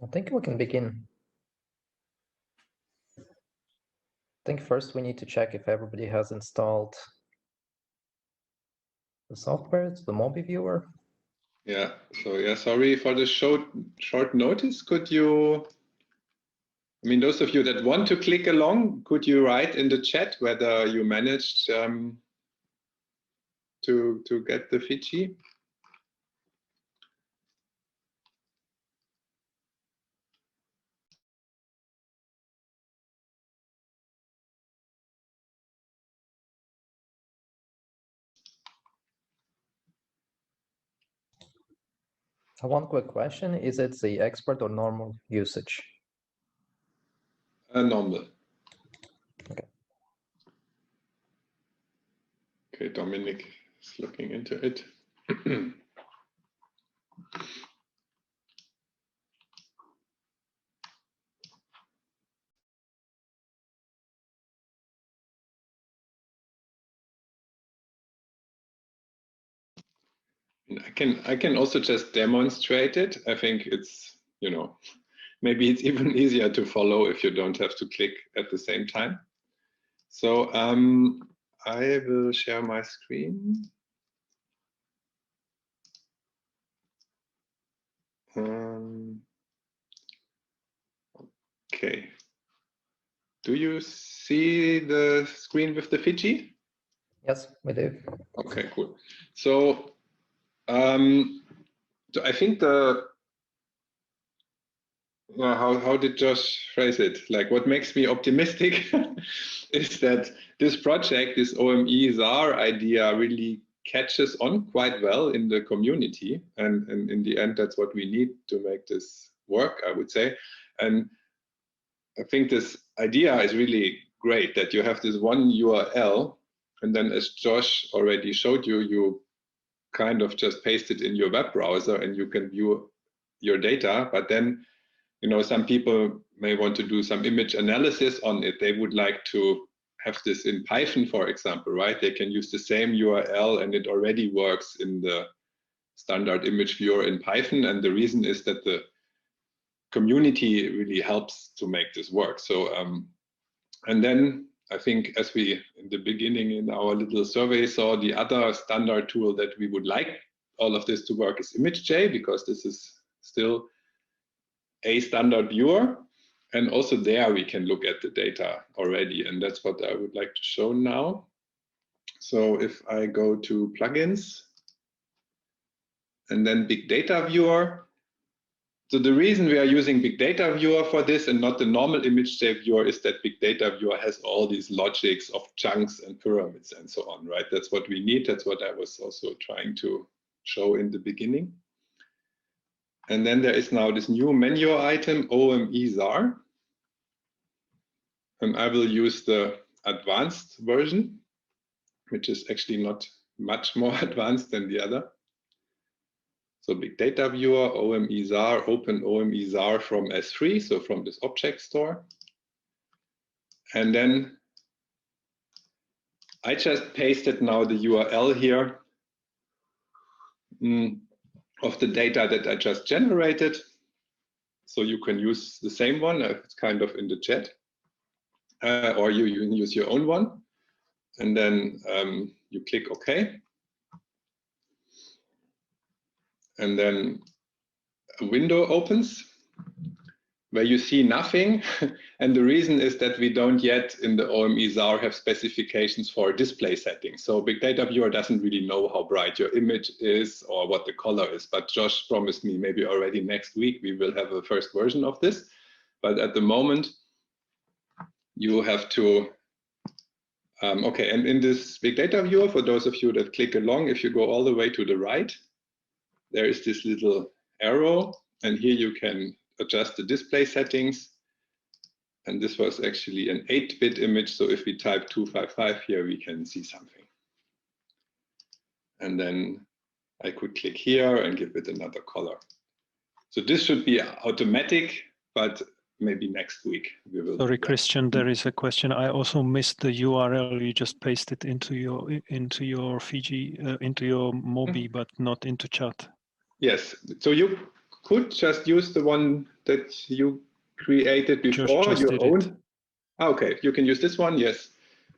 I think we can begin. I think first we need to check if everybody has installed the software, the Mobi viewer. Yeah, so yeah, sorry for the short notice. Could you, I mean, those of you that want to click along, could you write in the chat whether you managed to get the Fiji? One quick question, is it the expert or normal usage? Normal. Okay. Okay, Dominic is looking into it. I can also just demonstrate it. I think it's, you know, maybe it's even easier to follow if you don't have to click at the same time. So I will share my screen. Okay. Do you see the screen with the Fiji? Yes, we do. Okay, cool. So, I think how did Josh phrase it? Like, what makes me optimistic is that this project, this OME-SAR idea, really catches on quite well in the community, and in the end, that's what we need to make this work, I would say. And I think this idea is really great, that you have this one URL, and then as Josh already showed you, you kind of just paste it in your web browser and you can view your data. But then, you know, some people may want to do some image analysis on it. They would like to have this in Python, for example, right? They can use the same URL and it already works in the standard image viewer in Python. And the reason is that the community really helps to make this work. So, and then I think, as we in the beginning in our little survey saw, the other standard tool that we would like all of this to work is ImageJ, because this is still a standard viewer. And also there we can look at the data already. And that's what I would like to show now. So if I go to plugins and then big data viewer. So the reason we are using big data viewer for this and not the normal ImageJ viewer is that big data viewer has all these logics of chunks and pyramids and so on, right? That's what we need. That's what I was also trying to show in the beginning. And then there is now this new menu item, OME-SAR. And I will use the advanced version, which is actually not much more advanced than the other. So big data viewer, OME-SAR, open OME-SAR from S3, so from this object store. And then I just pasted now the URL here of the data that I just generated. So you can use the same one, it's kind of in the chat, or you can use your own one. And then you click OK. And then a window opens where you see nothing. And the reason is that we don't yet in the OME-SAR have specifications for display settings. So big data viewer doesn't really know how bright your image is or what the color is. But Josh promised me maybe already next week we will have a first version of this. But at the moment, you have to, okay, and in this big data viewer, for those of you that click along, if you go all the way to the right, there is this little arrow, and here you can adjust the display settings. And this was actually an 8-bit image, so if we type 255 here, we can see something. And then I could click here and give it another color. So this should be automatic, but maybe next week we will. Sorry, Christian, there is a question. I also missed the URL. You just pasted into your Fiji, into your Mobi, but not into chat. Yes, so you could just use the one that you created before, Just your own. Okay, you can use this one, yes.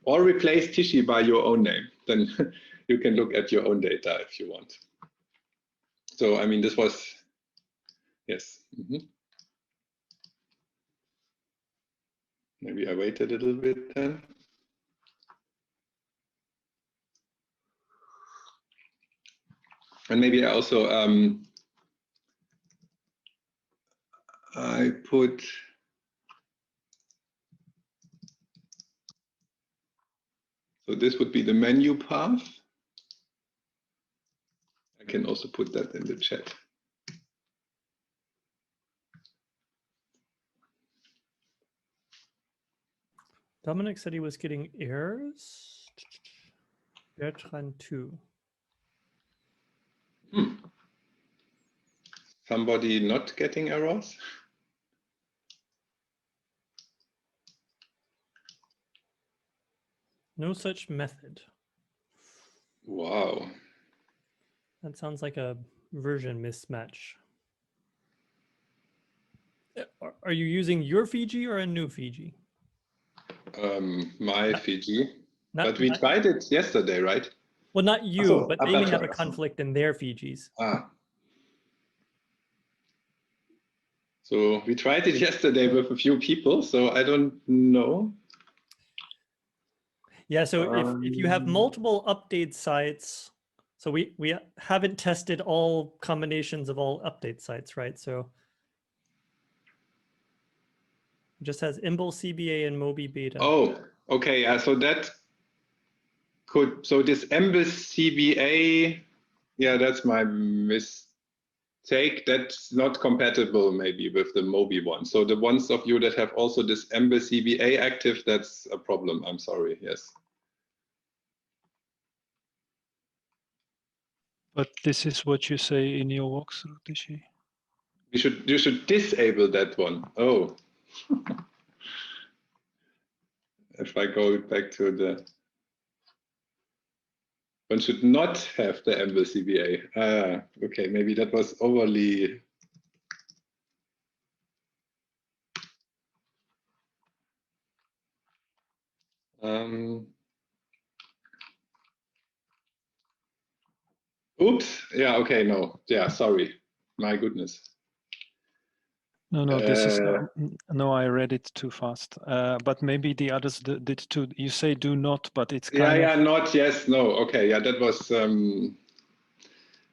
Or replace Tichy by your own name. Then you can look at your own data if you want. So, I mean, this was, yes. Maybe I waited a little bit then. And maybe I also, I put, so this would be the menu path. I can also put that in the chat. Dominic said he was getting errors. Bertrand too. Somebody not getting errors? No such method. Wow. That sounds like a version mismatch. Are you using your Fiji or a new Fiji? My Fiji. But we not, tried it yesterday, right? well, not you, but they may have a Bertrand. conflict in their Fijis. So we tried it yesterday with a few people, so I don't know. Yeah, so if you have multiple update sites, so we haven't tested all combinations of all update sites, right? So it just has Imble CBA and Mobi beta. Oh, okay. Yeah, so that could, so this Embus CBA, yeah, that's my mistake. That's not compatible maybe with the Mobi one. So the ones of you that have also this Embus CBA active, that's a problem. I'm sorry. Yes. But this is what you say in your walkthrough, Tichy. You should disable that one. Oh. If I go back to the, one should not have the Embus CBA. Okay, maybe that was overly. Oops. Yeah. Okay. No. Yeah. Sorry. My goodness. No, this is no. I read it too fast. But maybe the others did too. You say do not, but it's kind of. Not. Yes. No. Okay. Yeah. That was the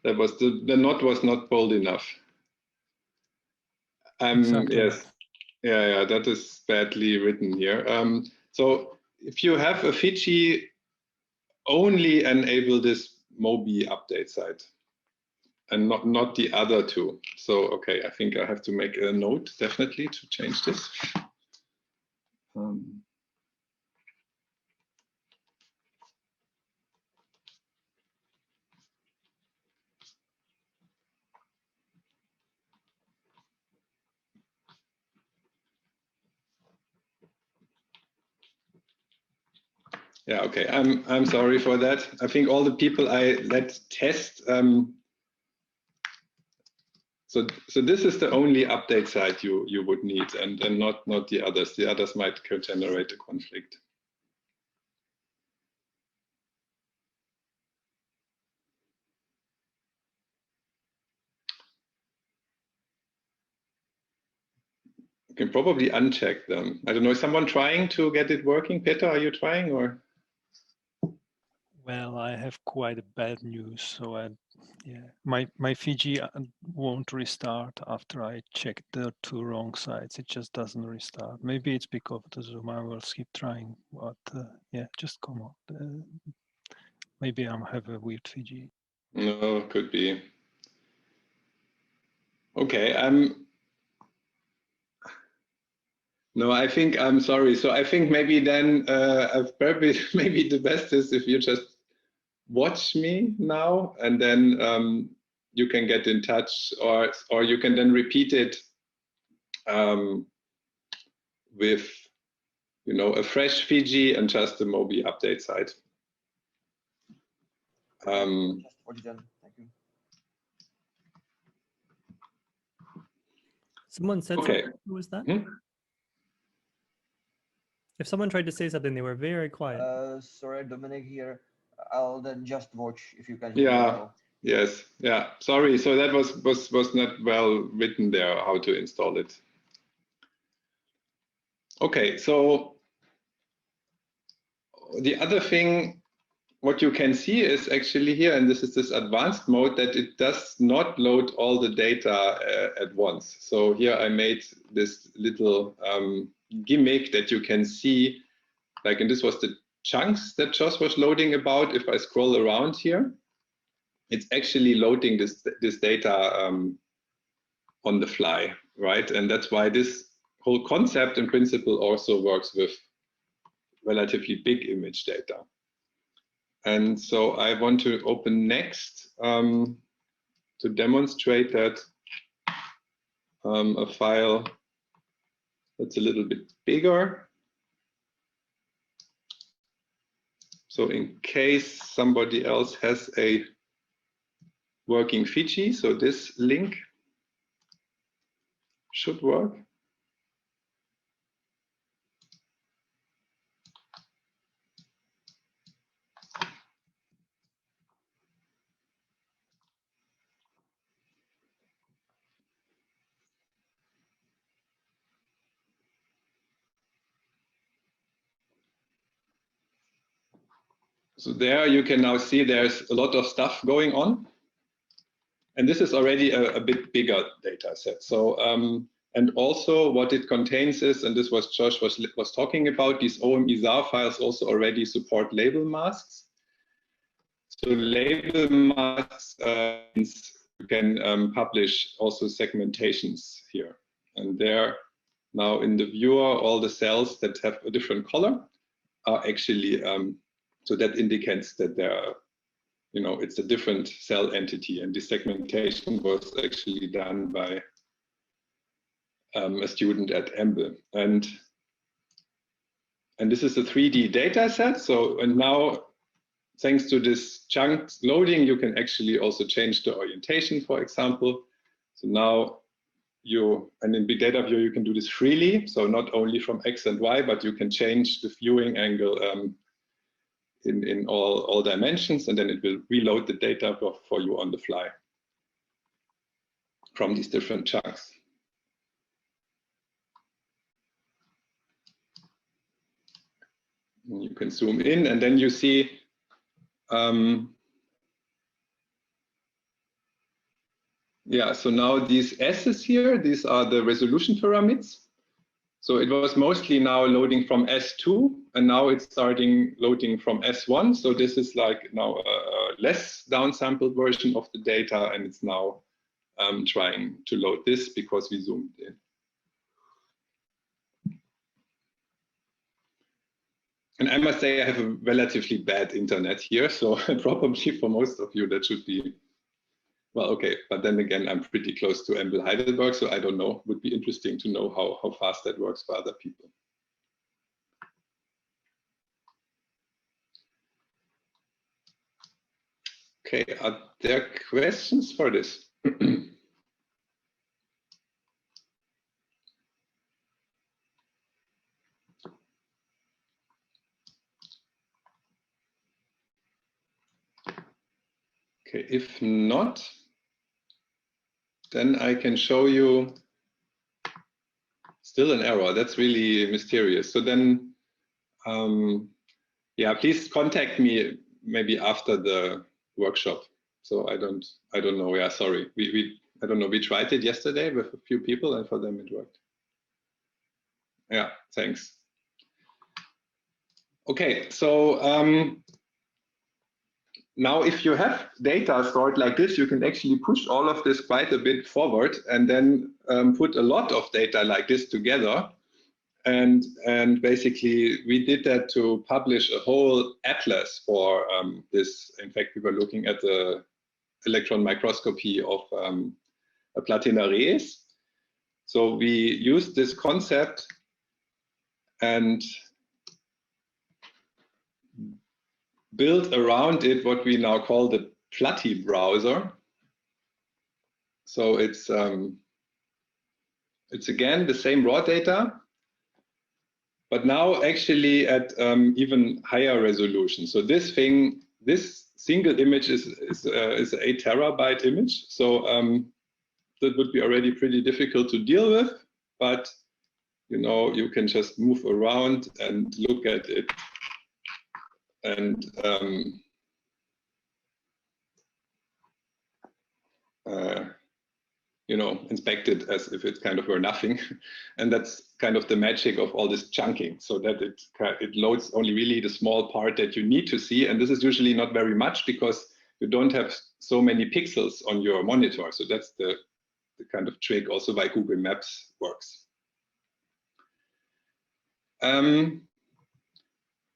not was not bold enough. Exactly. Yes. Yeah. That is badly written here. So if you have a Fiji, only enable this Mobi update site. And not the other two. So, okay, I think I have to make a note definitely to change this. Yeah, okay, I'm sorry for that. I think all the people I let test, so this is the only update site you would need, and not the others. The others might generate a conflict. You can probably uncheck them. I don't know, is someone trying to get it working? Peter, are you trying or? Well, I have quite bad news. So my Fiji won't restart after I checked the two wrong sites. It just doesn't restart. Maybe it's because of the Zoom. I will keep trying. But yeah, just come on. Maybe I have a weird Fiji. No, could be. Okay, no, I think I'm sorry. So I think maybe then maybe the best is if you just watch me now, and then you can get in touch, or you can then repeat it with a fresh Fiji and just the Mobi update site. Just already done. Thank you. Someone said Okay. something. Who was that? Hmm? If someone tried to say something, they were very quiet. Sorry, Dominic here. I'll then just watch if you can hear me Yeah. now. Yes. Yeah. Sorry. So that was not well written there, how to install it. Okay. So the other thing, what you can see is actually here, and this is this advanced mode, that it does not load all the data at once. So here I made this little gimmick that you can see, like, and this was the chunks that Josh was loading about. If I scroll around here, it's actually loading this data on the fly, right? And that's why this whole concept in principle also works with relatively big image data. And so I want to open next to demonstrate that a file that's a little bit bigger. So in case somebody else has a working Fiji, so this link should work. So there you can now see there's a lot of stuff going on. And this is already a bit bigger data set. So, and also what it contains is, and this was Josh was talking about, these OME-ZAR files also already support label masks. So label masks, you can publish also segmentations here. And there, now in the viewer, all the cells that have a different color are actually, so that indicates that there are, you know, it's a different cell entity, and this segmentation was actually done by a student at EMBL. And this is a 3D data set. So, and now, thanks to this chunk loading, you can actually also change the orientation, for example. So now and in Big Data View, you can do this freely. So not only from X and Y, but you can change the viewing angle in all dimensions, and then it will reload the data for you on the fly from these different chunks. And you can zoom in, and then you see yeah, so now these S's here, these are the resolution pyramids. So it was mostly now loading from S2, and now it's starting loading from S1. So this is like now a less downsampled version of the data, and it's now trying to load this because we zoomed in. And I must say I have a relatively bad internet here, so probably for most of you that should be, well, okay, but then again, I'm pretty close to EMBL Heidelberg, so I don't know. Would be interesting to know how fast that works for other people. Okay, are there questions for this? Okay, if not, then I can show you still an error. That's really mysterious. So then, yeah, please contact me maybe after the workshop. So I don't know. Yeah, sorry. I don't know. We tried it yesterday with a few people, and for them it worked. Yeah, thanks. Okay, so now if you have data stored like this, you can actually push all of this quite a bit forward, and then put a lot of data like this together. And basically, we did that to publish a whole atlas for this. In fact, we were looking at the electron microscopy of a Platinares. So we used this concept and built around it what we now call the Flutty Browser. So it's it's again the same raw data, but now actually at even higher resolution. So this single image is an 8 terabyte image. So that would be already pretty difficult to deal with, but you can just move around and look at it and inspect it as if it kind of were nothing. And that's kind of the magic of all this chunking, so that it loads only really the small part that you need to see. And this is usually not very much because you don't have so many pixels on your monitor. So that's the kind of trick also why Google Maps works.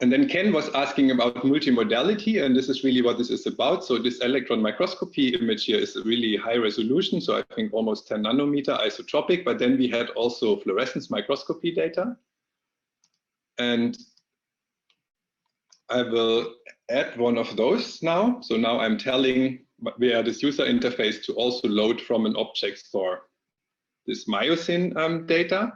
And then Ken was asking about multimodality, and this is really what this is about. So this electron microscopy image here is a really high resolution, so I think almost 10 nanometer isotropic, but then we had also fluorescence microscopy data. And I will add one of those now. So now I'm telling via this user interface to also load from an object store this myosin data.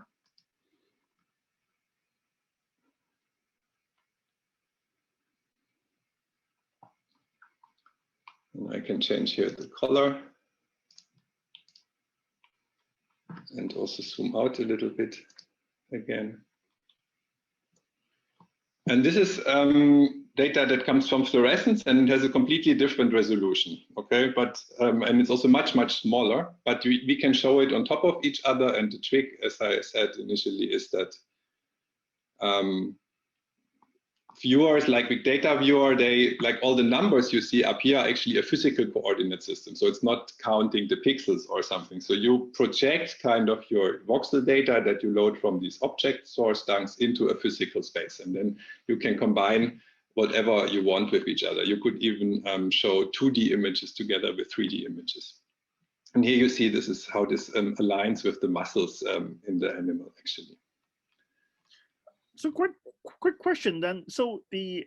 And I can change here the color and also zoom out a little bit again. And this is data that comes from fluorescence, and it has a completely different resolution, okay? But and it's also much, much smaller, but we can show it on top of each other. And the trick, as I said initially, is that viewers, like Big Data Viewer, they like all the numbers you see up here are actually a physical coordinate system. So it's not counting the pixels or something. So you project kind of your voxel data that you load from these object source dunks into a physical space. And then you can combine whatever you want with each other. You could even show 2D images together with 3D images. And here you see this is how this aligns with the muscles in the animal actually. So quick question then. So the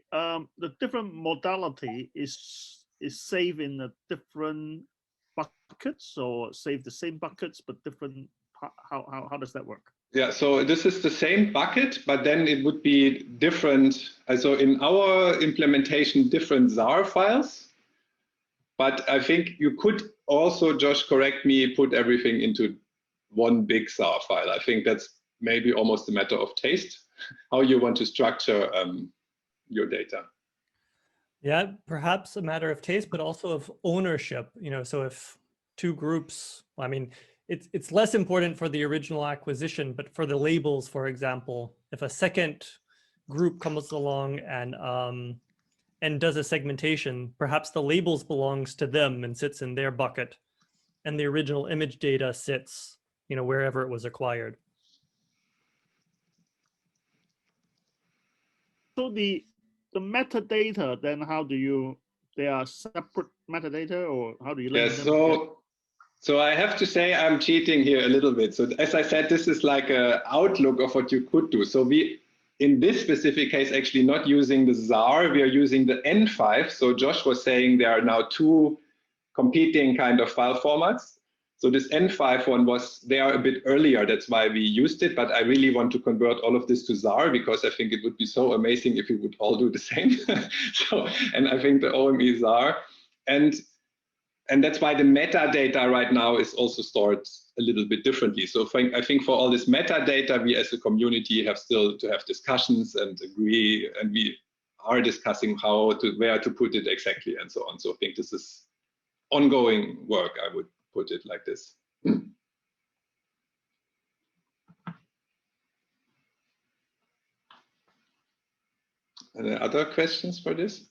different modality is saved in a different buckets, or save the same buckets but different? How does that work? Yeah, so this is the same bucket, but then it would be different. So in our implementation, different ZAR files. But I think you could also, Josh, correct me, put everything into one big ZAR file. I think that's maybe almost a matter of taste, how you want to structure your data. Yeah, perhaps a matter of taste, but also of ownership. So if two groups, I mean, it's less important for the original acquisition, but for the labels, for example, if a second group comes along and does a segmentation, perhaps the labels belongs to them and sits in their bucket, and the original image data sits, wherever it was acquired. So the metadata, then how do you, they are separate metadata, or how do you link them together? So I have to say I'm cheating here a little bit. So as I said, this is like an outlook of what you could do. So we, in this specific case, actually not using the ZAR, we are using the N5. So Josh was saying there are now two competing kind of file formats. So this N5 one was there a bit earlier, that's why we used it, but I really want to convert all of this to ZAR because I think it would be so amazing if we would all do the same. And I think the OME ZAR, and that's why the metadata right now is also stored a little bit differently. So I think for all this metadata, we as a community have still to have discussions and agree, and we are discussing where to put it exactly and so on. So I think this is ongoing work, I would put it like this. Any other questions for this?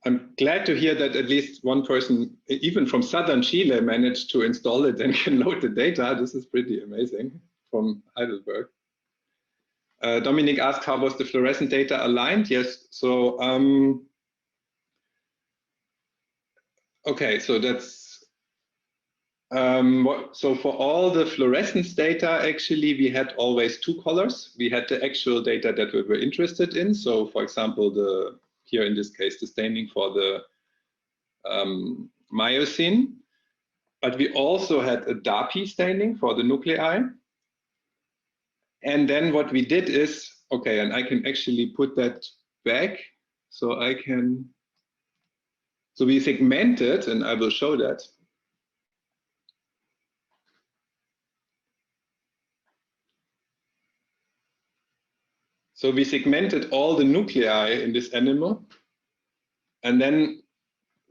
I'm glad to hear that at least one person, even from southern Chile, managed to install it and can load the data. This is pretty amazing, from Heidelberg. Dominic asked, how was the fluorescent data aligned? Yes, so, okay, so that's, so for all the fluorescence data, actually, we had always two colors. We had the actual data that we were interested in. So for example, here in this case, the staining for the myosin. but we also had a DAPI staining for the nuclei. And then what we did is, okay, and I can actually put that back. So I can, so we segmented, and I will show that. So we segmented all the nuclei in this animal. And then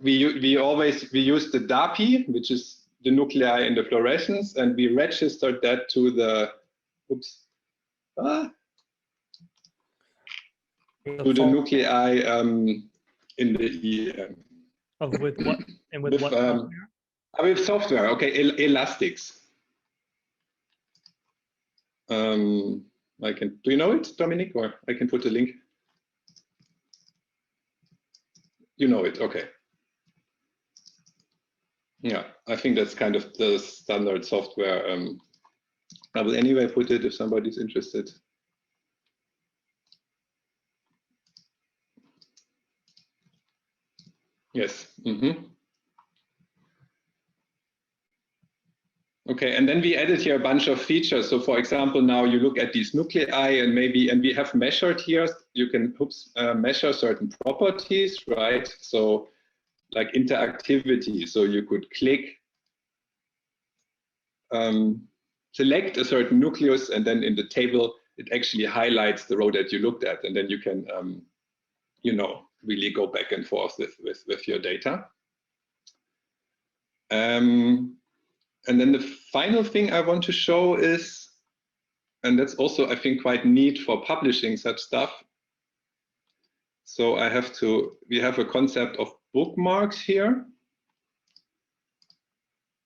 we use the DAPI, which is the nuclei in the fluorescence, and we registered that to the, to the nuclei in the EM. With what? And with what software? With software, okay, Elastics. I can, do you know it, Dominic, or I can put a link? You know it, okay. Yeah, I think that's kind of the standard software. I will anyway put it if somebody's interested. Yes. Okay, and then we added here a bunch of features. So for example, now you look at these nuclei and we have measured here, you can measure certain properties, right? So like interactivity. So you could click, select a certain nucleus, and then in the table, it actually highlights the row that you looked at. And then you can, you know, really go back and forth with your data. And then the final thing I want to show is, and that's also, I think, quite neat for publishing such stuff. So we have a concept of bookmarks here.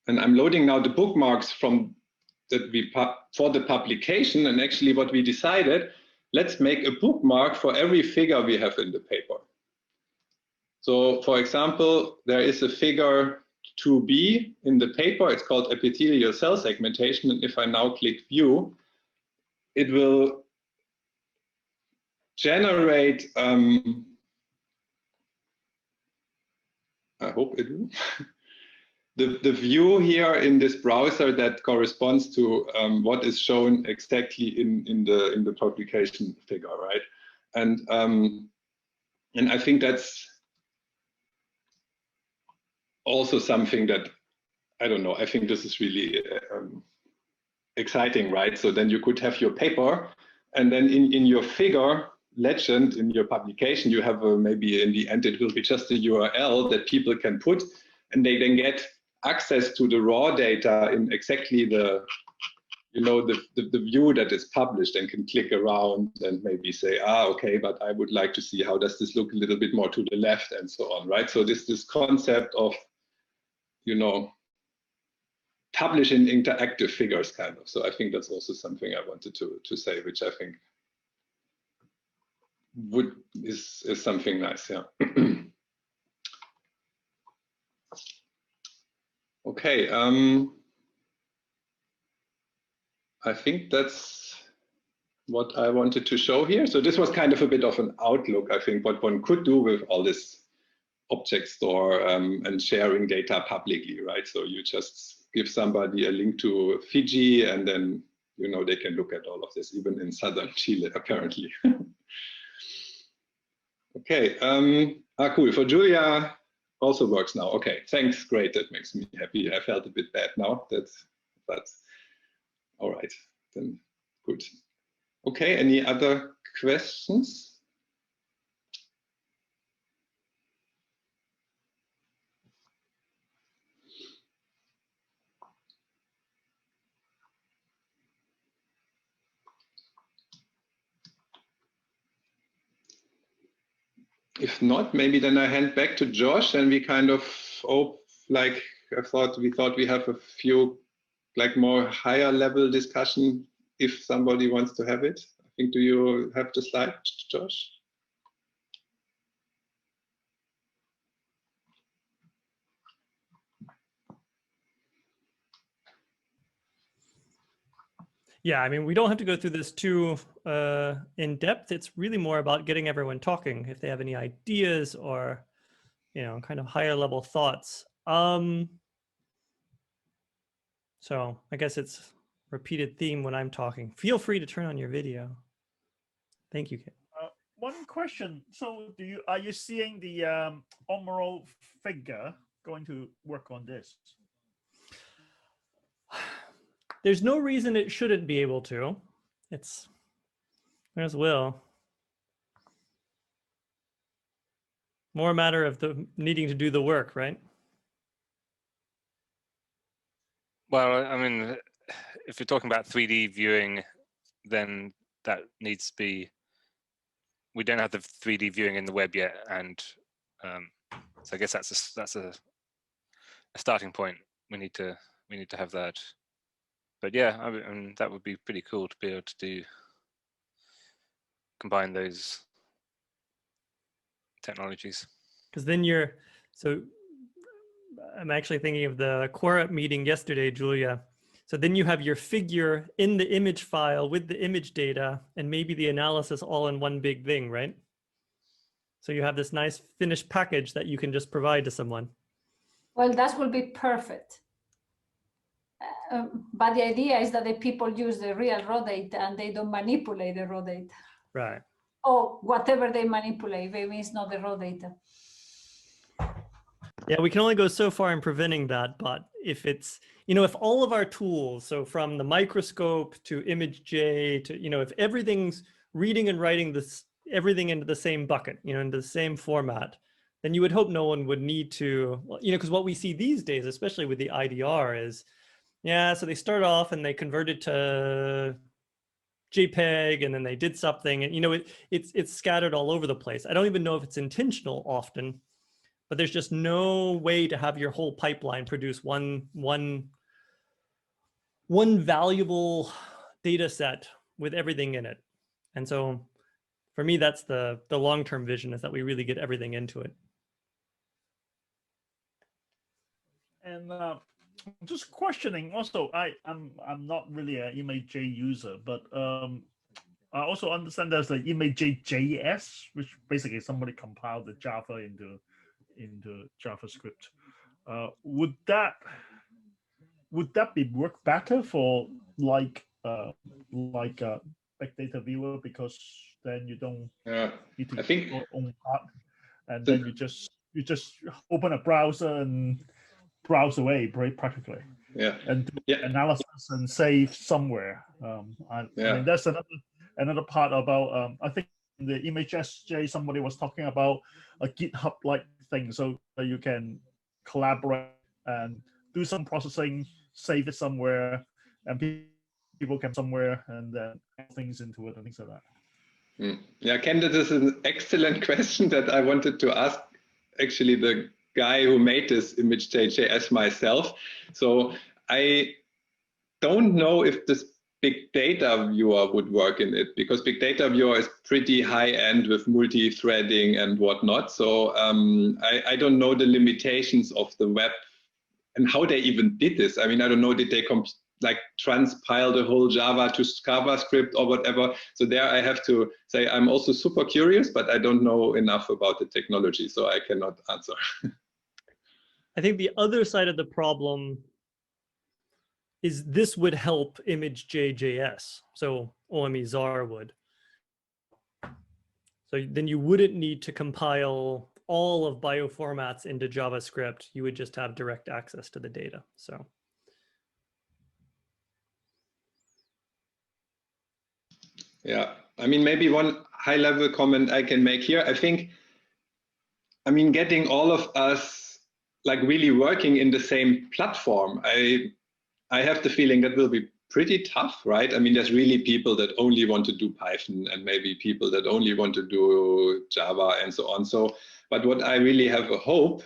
And I'm loading now the bookmarks from for the publication. And actually what we decided, let's make a bookmark for every figure we have in the paper. So for example, there is a figure 2b in the paper. It's called epithelial cell segmentation. And if I now click view, it will generate, I hope it will, the view here in this browser that corresponds to what is shown exactly in the publication figure, right? And I think that's also something that, I don't know, I think this is really exciting, right? So then you could have your paper, and then in your figure legend, in your publication, you have maybe in the end, it will be just a URL that people can put, and they then get access to the raw data in exactly the, you know, the view that is published, and can click around and maybe say, okay, but I would like to see how does this look a little bit more to the left, and so on, right? So this concept of, you know, publish in interactive figures, kind of. So I think that's also something I wanted to say, which I think is something nice, yeah. Okay, I think that's what I wanted to show here. So this was kind of a bit of an outlook, I think, what one could do with all this object store and sharing data publicly, right? So you just give somebody a link to Fiji, and then, you know, they can look at all of this, even in southern Chile, apparently. Okay, cool. For Julia, also works now. Okay, thanks, great. That makes me happy. I felt a bit bad now. But all right, then good. Okay, any other questions? If not, maybe then I hand back to Josh, and we kind of like we thought we have a few like more higher level discussion if somebody wants to have it. I think, do you have the slide, Josh? Yeah, I mean, we don't have to go through this too in depth. It's really more about getting everyone talking if they have any ideas or, you know, kind of higher level thoughts. So I guess it's repeated theme when I'm talking. Feel free to turn on your video. Thank you, Kit. One question. So are you seeing the Omro figure going to work on this? There's no reason it shouldn't be able to. There's Will. More a matter of the needing to do the work, right? Well, I mean, if you're talking about 3D viewing, then that needs to be. We don't have the 3D viewing in the web yet, and so I guess that's a starting point. We need to have that. But yeah, I mean, that would be pretty cool to be able to combine those technologies. Because then I'm actually thinking of the Quora meeting yesterday, Julia. So then you have your figure in the image file with the image data and maybe the analysis all in one big thing, right? So you have this nice finished package that you can just provide to someone. Well, that will be perfect. But the idea is that the people use the real raw data and they don't manipulate the raw data. Right. Or whatever they manipulate, maybe it's not the raw data. Yeah, we can only go so far in preventing that, but if it's, if all of our tools, so from the microscope to ImageJ to, if everything's reading and writing everything into the same bucket, into the same format, then you would hope no one would need to, because what we see these days, especially with the IDR is, so they start off and they converted to JPEG and then they did something and, it's scattered all over the place. I don't even know if it's intentional often. But there's just no way to have your whole pipeline produce one valuable data set with everything in it. And so for me, that's the long-term vision, is that we really get everything into it. And just questioning also, I'm not really an ImageJ user, but I also understand there's the ImageJS, which basically somebody compiled the Java into JavaScript. Would that be work better for like big data viewer, because then you don't need to use your own part, and then you just open a browser and browse away practically, and do analysis and save somewhere. I mean, that's another part about I think in the ImageJS somebody was talking about a GitHub-like thing, so that you can collaborate and do some processing, save it somewhere, and people can somewhere and then add things into it and things like that. Yeah, Ken, this is an excellent question that I wanted to ask actually the guy who made this ImageJS myself. So I don't know if this big data viewer would work in it, because big data viewer is pretty high end with multi-threading and whatnot. So I don't know the limitations of the web and how they even did this. I mean, I don't know, did they transpile the whole Java to JavaScript or whatever? So there I have to say I'm also super curious, but I don't know enough about the technology, so I cannot answer. I think the other side of the problem is this would help ImageJS, so OME-ZAR would. So then you wouldn't need to compile all of bioformats into JavaScript. You would just have direct access to the data. So. Yeah, I mean, maybe one high-level comment I can make here. I mean, getting all of us really working in the same platform, I have the feeling that will be pretty tough, right? I mean, there's really people that only want to do Python and maybe people that only want to do Java and so on. So, but what I really have a hope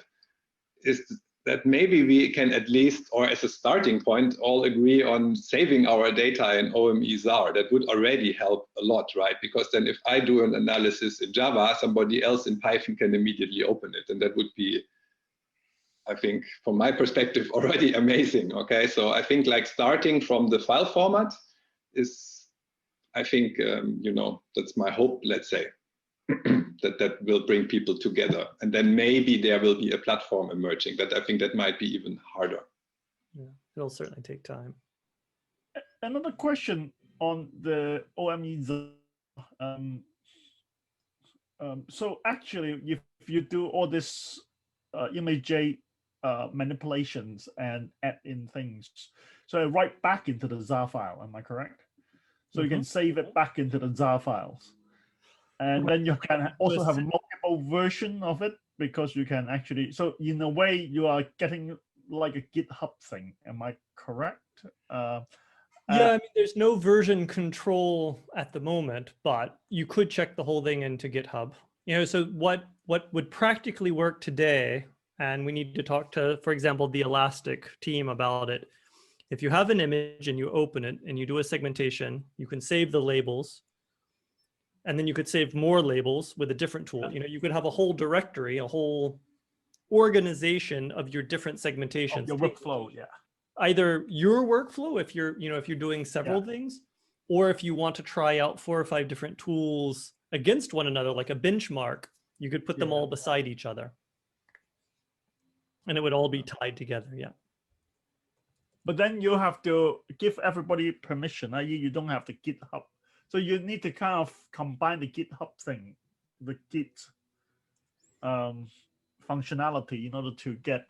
is that maybe we can at least, or as a starting point, all agree on saving our data in OME-ZAR. That would already help a lot, right? Because then if I do an analysis in Java, somebody else in Python can immediately open it. And that would be, I think, from my perspective, already amazing. Okay, so I think starting from the file format is, I think, that's my hope, let's say, that will bring people together. And then maybe there will be a platform emerging, but I think that might be even harder. Yeah. it'll certainly take time. Another question on the OME. So actually, if you do all this ImageJS manipulations and add in things, so right back into the ZAR file, am I correct? So you can save it back into the ZAR files. And then you can also have a multiple version of it, because you can actually, so in a way you are getting like a GitHub thing, am I correct? Yeah, I mean, there's no version control at the moment, but you could check the whole thing into GitHub. You know, so what would practically work today, and we need to talk to, for example, the Elastic team about it. If you have an image and you open it and you do a segmentation, you can save the labels, and then you could save more labels with a different tool. You know, you could have a whole directory, a whole organization of your different segmentations. Your workflow, yeah. Either your workflow, if you're, you know, if you're doing several things, or if you want to try out 4 or 5 different tools against one another, like a benchmark, you could put them all beside each other. And it would all be tied together, yeah. But then you have to give everybody permission, i.e. you don't have the GitHub. So you need to kind of combine the GitHub thing, the Git functionality, in order to get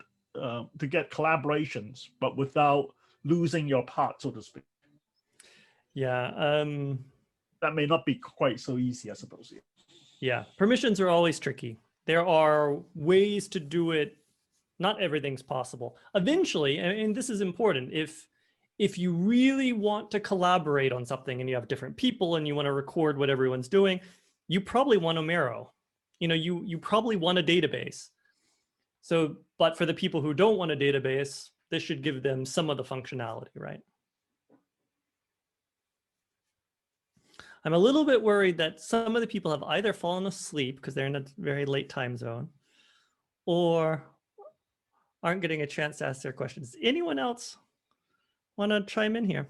collaborations, but without losing your part, so to speak. Yeah. That may not be quite so easy, I suppose. Yeah, permissions are always tricky. There are ways to do it. Not everything's possible. Eventually, and this is important, if you really want to collaborate on something and you have different people and you want to record what everyone's doing, you probably want Omero. You know, you probably want a database. So, but for the people who don't want a database, this should give them some of the functionality, right? I'm a little bit worried that some of the people have either fallen asleep because they're in a very late time zone, or aren't getting a chance to ask their questions. Anyone else want to chime in here?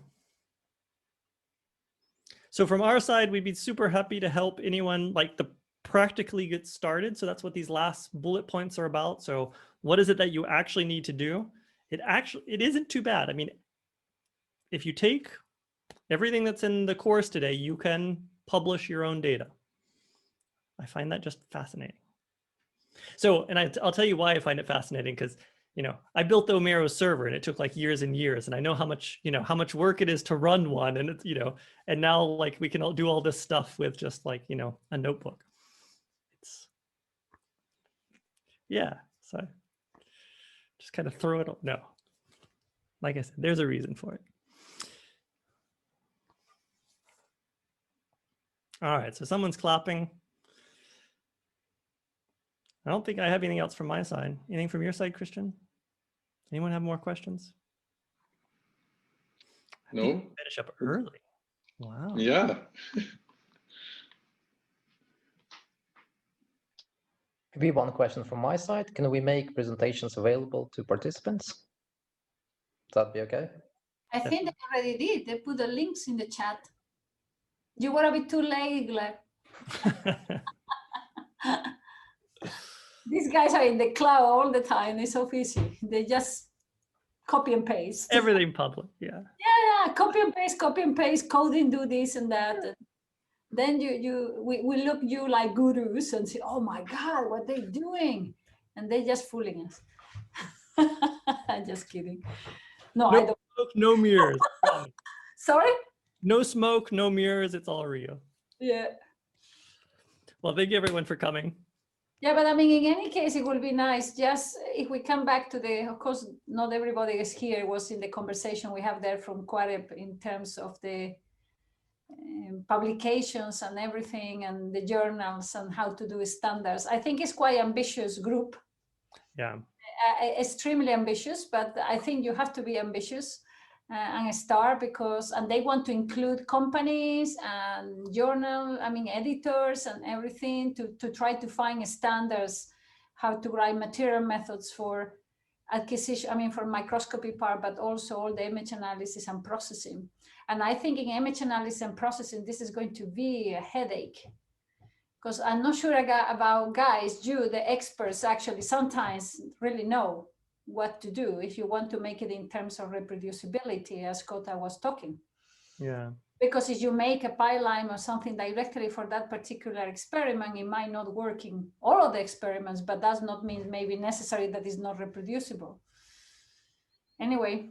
So from our side, we'd be super happy to help anyone like to practically get started. So that's what these last bullet points are about. So what is it that you actually need to do? It isn't too bad. I mean, if you take everything that's in the course today, you can publish your own data. I find that just fascinating. So, and I'll tell you why I find it fascinating, because, you know, I built the Omero server and it took like years and years, and I know how much, you know, how much work it is to run one, and it's, you know, and now like we can all do all this stuff with just like, you know, a notebook. It's, yeah, so just kind of throw it up. No, like I said, there's a reason for it. All right, so someone's clapping. I don't think I have anything else from my side. Anything from your side, Christian? Anyone have more questions? No. Finish up early. Wow. Yeah. Maybe one question from my side. Can we make presentations available to participants? That'd be okay? I think they already did. They put the links in the chat. You were a bit too late, Gleb. These guys are in the cloud all the time. It's so easy. They just copy and paste. Everything public, yeah. Yeah, copy and paste, coding, do this and that. And then we look you like gurus and say, oh my God, what they doing? And they're just fooling us. I'm just kidding. No, No I don't. smoke, no mirrors. Sorry? No smoke, no mirrors. It's all real. Yeah. Well, thank you everyone for coming. Yeah, but I mean, in any case, it will be nice just if we come back to the, of course, not everybody is here, was in the conversation we have there from Quarep in terms of the publications and everything and the journals and how to do standards. I think it's quite ambitious group. Yeah. Extremely ambitious, but I think you have to be ambitious and start because, and they want to include companies and journal, I mean, editors and everything to try to find standards, how to write material methods for acquisition, I mean, for microscopy part, but also all the image analysis and processing. And I think in image analysis and processing, this is going to be a headache because I'm not sure about guys, you, the experts actually sometimes really know what to do if you want to make it in terms of reproducibility, as Kota was talking. Yeah. Because if you make a pipeline or something directly for that particular experiment, it might not work in all of the experiments, but does not mean maybe necessary that it's not reproducible. Anyway,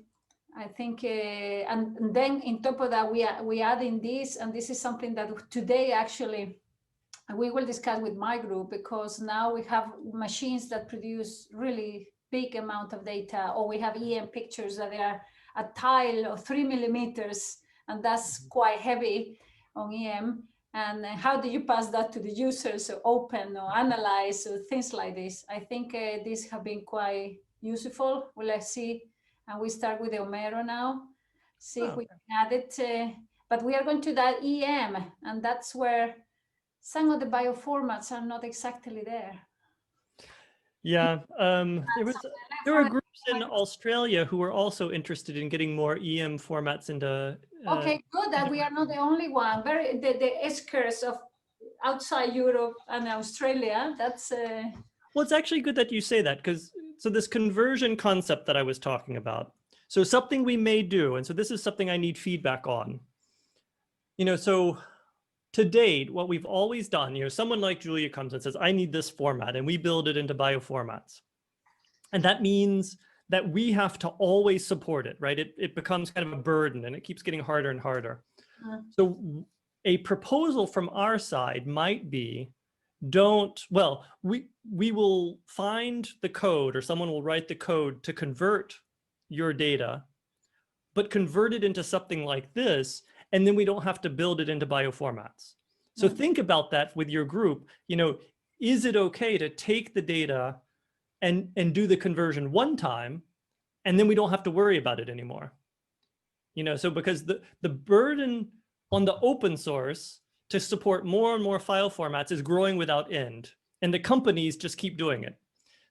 I think, and then in top of that, we add in this, and this is something that today actually we will discuss with my group, because now we have machines that produce really big amount of data, or we have EM pictures that are a tile of 3 millimeters, and that's quite heavy on EM. And how do you pass that to the users, or open or analyze, or things like this? I think these have been quite useful. Well, let's see. And we start with the Homero now. See if we can add it. But we are going to that EM, and that's where some of the bioformats are not exactly there. Yeah, there were groups in Australia who were also interested in getting more EM formats into. Okay, good that we are not the only one. The ESCRs of outside Europe and Australia. That's. Well, it's actually good that you say that, because so this conversion concept that I was talking about. So something we may do, and so this is something I need feedback on. So to date, what we've always done, someone like Julia comes and says, I need this format, and we build it into bioformats. And that means that we have to always support it, right? It becomes kind of a burden, and it keeps getting harder and harder. So a proposal from our side might be, we will find the code, or someone will write the code to convert your data, but convert it into something like this, and then we don't have to build it into bioformats. So think about that with your group. Is it okay to take the data and do the conversion one time, and then we don't have to worry about it anymore? So because the burden on the open source to support more and more file formats is growing without end, and the companies just keep doing it.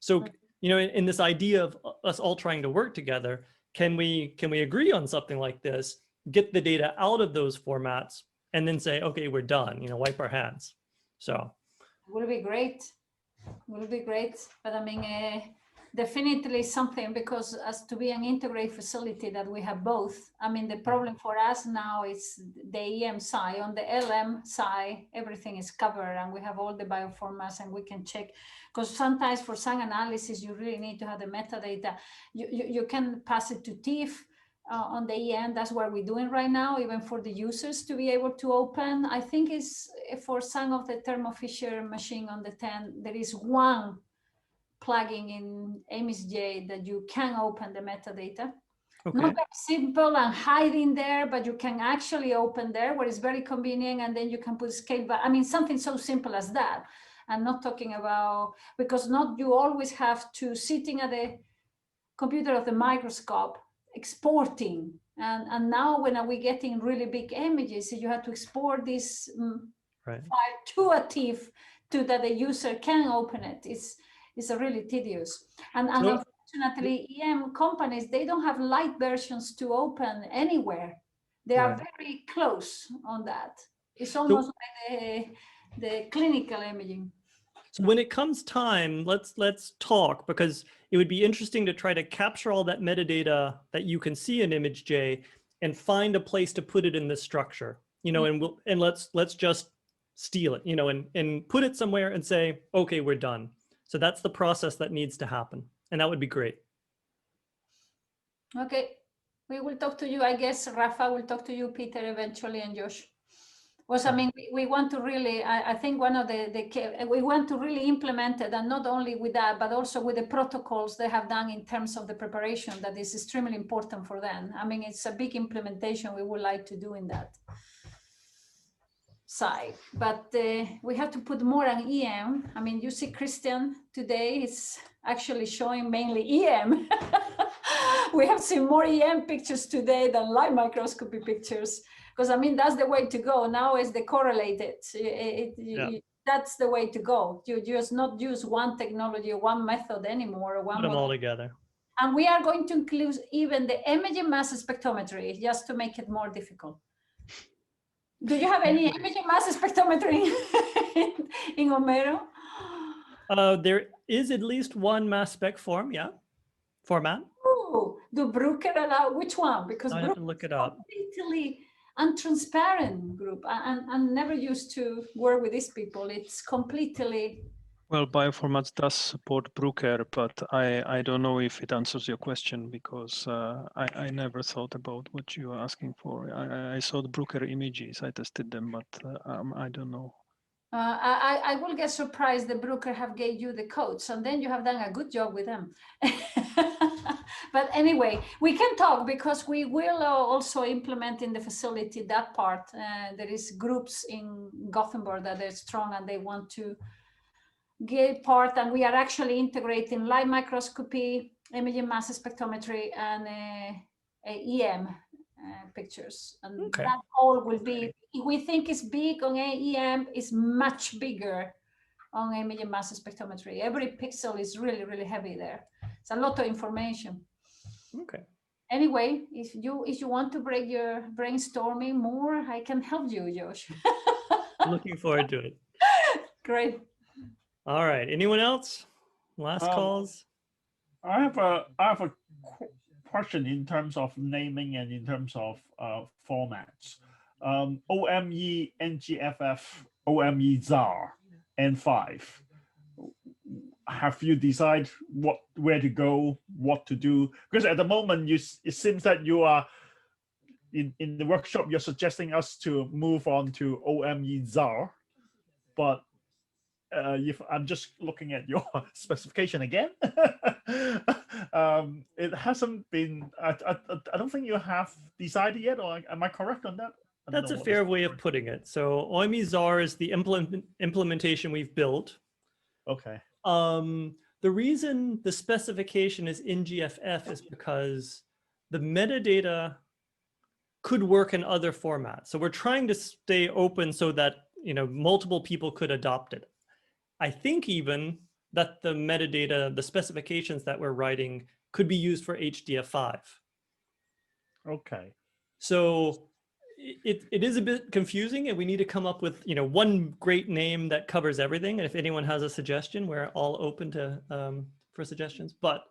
So, in this idea of us all trying to work together, can we agree on something like this, get the data out of those formats, and then say, okay, we're done, wipe our hands. So. Will be great. Will be great. But I mean, definitely something, because as to be an integrated facility that we have both, I mean, the problem for us now is the EM side. On the LM side, everything is covered, and we have all the bioformats, and we can check, because sometimes for some analysis, you really need to have the metadata. You can pass it to TIFF on the EM. That's what we're doing right now, even for the users to be able to open. I think it's for some of the Thermo Fisher machine on the 10, there is one plugin in ImageJS that you can open the metadata. Okay. Not very simple and hiding there, but you can actually open there, where it's very convenient, and then you can put scale back. I mean, something so simple as that. I'm not talking about, because not you always have to sitting at the computer of the microscope exporting, and now when are we getting really big images, so you have to export this file to a TIFF to that the user can open it. It's a really tedious, and unfortunately EM companies, they don't have light versions to open anywhere. They are very close on that. It's almost like the clinical imaging. So when it comes time, let's talk, because it would be interesting to try to capture all that metadata that you can see in ImageJ and find a place to put it in this structure, and let's just steal it, and put it somewhere and say, okay, we're done. So that's the process that needs to happen, and that would be great. Okay, we will talk to you. I guess Rafa will talk to you, Peter, eventually, and Josh. Well, I mean, we want to really, I think one of we want to really implement it, and not only with that, but also with the protocols they have done in terms of the preparation, that is extremely important for them. I mean, it's a big implementation we would like to do in that side, but we have to put more on EM. I mean, you see Christian today is actually showing mainly EM. We have seen more EM pictures today than light microscopy pictures. Because I mean, that's the way to go. Now is the correlated. That's the way to go. You just not use one technology or one method anymore. Or one put them all together. And we are going to include even the imaging mass spectrometry, just to make it more difficult. Do you have any imaging mass spectrometry in Homero? There is at least one mass spec form, format? Oh, do Brooker allow which one? Because I have to look it up. Completely untransparent group. I'm never used to work with these people. It's completely. Well, Bioformats does support Brooker, but I don't know if it answers your question because I never thought about what you are asking for. I saw the Brooker images, I tested them, but I don't know. I will get surprised the Brooker have gave you the codes, and then you have done a good job with them. But anyway, we can talk because we will also implement in the facility that part. There is groups in Gothenburg that are strong and they want to get part, and we are actually integrating light microscopy, imaging mass spectrometry, and EM pictures, and Okay. that all will be, we think is big on EM, is much bigger on imaging mass spectrometry. Every pixel is really, really heavy there. It's a lot of information. Okay. Anyway, if you want to break your brainstorming more, I can help you, Josh. Looking forward to it. Great. All right. Anyone else? Last calls? I have a question in terms of naming and in terms of formats. OME, NGFF, OME ZAR, N5. Have you decided where to go, what to do? Because at the moment, it seems that you are in the workshop. You're suggesting us to move on to OME ZAR, but if I'm just looking at your specification again, it hasn't been. I don't think you have decided yet, or am I correct on that? That's a fair way of putting it. So OME ZAR is the implementation we've built. Okay. The reason the specification is NGFF is because the metadata could work in other formats. So we're trying to stay open so that multiple people could adopt it. I think even that the metadata, the specifications that we're writing could be used for HDF5. Okay. So it is a bit confusing, and we need to come up with one great name that covers everything. And if anyone has a suggestion, we're all open to for suggestions. But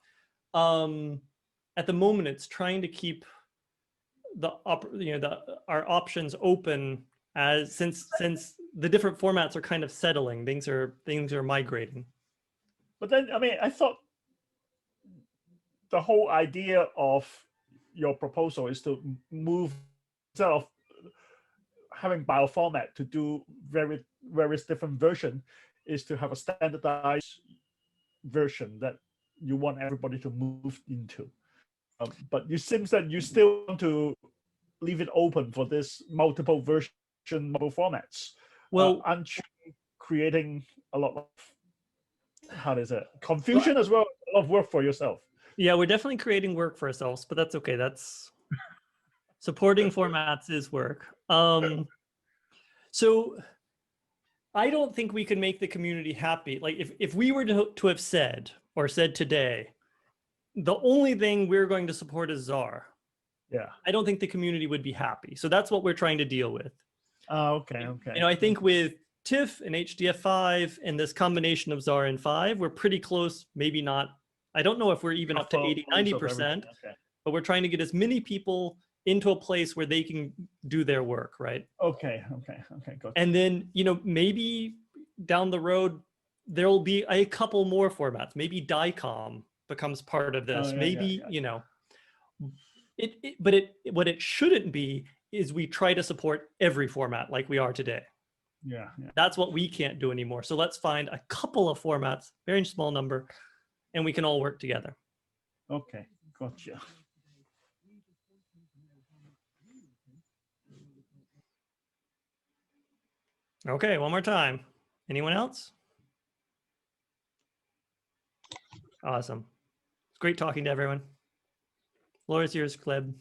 at the moment, it's trying to keep our options open as since the different formats are kind of settling, things are migrating. But then, I mean, I thought the whole idea of your proposal is to move, instead of having bioformat to do various different version, is to have a standardized version that you want everybody to move into. But it seems that you still want to leave it open for this multiple version, multiple formats. Well, aren't you creating a lot of confusion as well, a lot of work for yourself? Yeah, we're definitely creating work for ourselves, but that's okay. That's supporting formats is work. So I don't think we can make the community happy. Like if we were to have said today, the only thing we're going to support is ZAR. Yeah. I don't think the community would be happy. So that's what we're trying to deal with. Okay. I think with TIFF and HDF5 and this combination of ZAR and 5, we're pretty close, maybe not. I don't know if we're even up to 80, 90%, but we're trying to get as many people into a place where they can do their work, right? Okay, good. And then, maybe down the road, there'll be a couple more formats. Maybe DICOM becomes part of this. What it shouldn't be is we try to support every format like we are today. Yeah. That's what we can't do anymore. So let's find a couple of formats, very small number, and we can all work together. Okay, gotcha. Okay, one more time. Anyone else? Awesome. It's great talking to everyone. Floor is yours, Kleb.